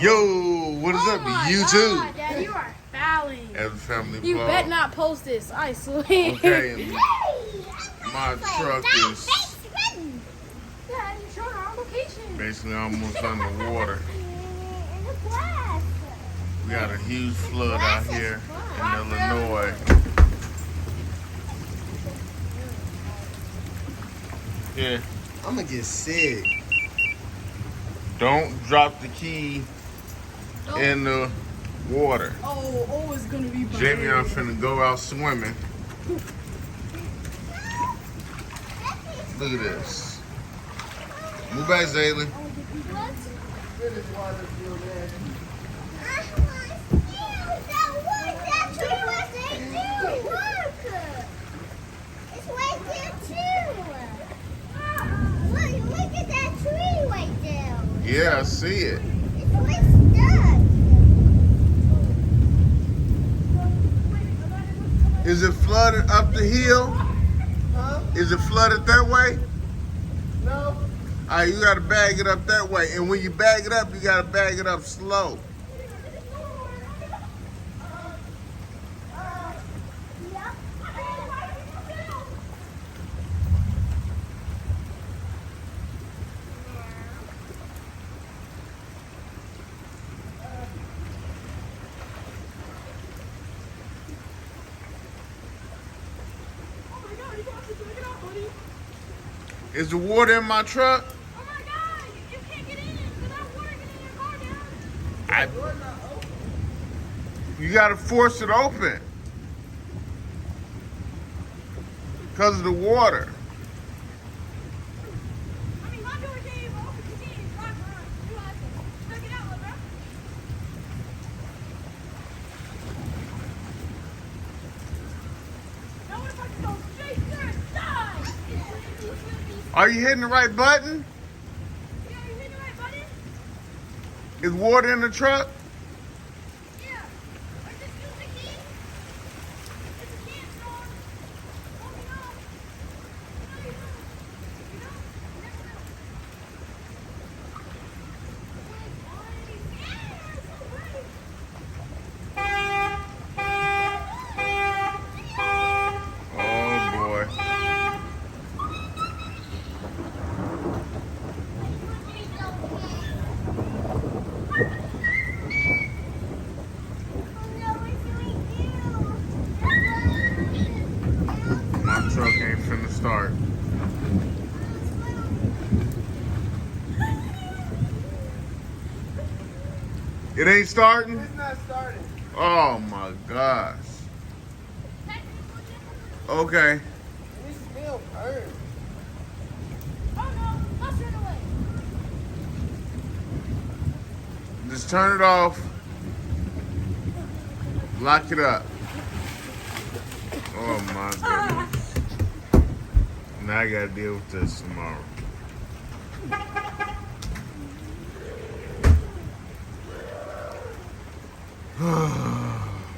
Yo, what is up, YouTube? God, Dad, you are fouling. As a family You vlog. bet not post this, I swear. Okay, my truck is Dad, you're showing our location. basically almost underwater. We got a huge flood out here in Illinois. Yeah, I'm gonna get sick. don't drop the key in the water. Oh, it's gonna be bad. Jamie, I'm finna go out swimming. Look at this. Move back, Zaylee. Yeah, I see it. Is it flooded up the hill? Huh? Is it flooded that way? No. All right, you gotta bag it up that way. And when you bag it up, you gotta bag it up slow. Is the water in my truck? Oh my God, you can't get in without water getting in your car, Dad. You gotta force it open. Because of the water. I mean, my door can't even open. You can't even drive around. You have to check it out, bro. Now what if I just go straight there and die? Are you hitting the right button? Yeah, you hit the right button? Is water in the truck? Yeah. I just use the key. If you can't, Sean, let me know. No, you don't. You don't? You never know. Oh boy. My truck ain't finna start. It ain't starting? It's not starting. Oh my gosh. Okay. We still burn. Oh no, let's run away. Just turn it off. Lock it up. Oh my goodness. Now I gotta deal with this tomorrow.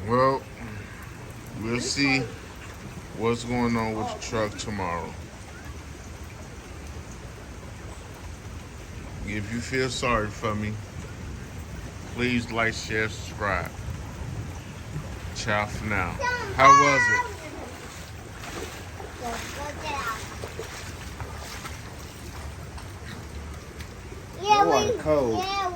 Well, we'll see what's going on with the truck tomorrow. If you feel sorry for me, please like, share, subscribe. Ciao for now. How was it? That water cold. Yeah,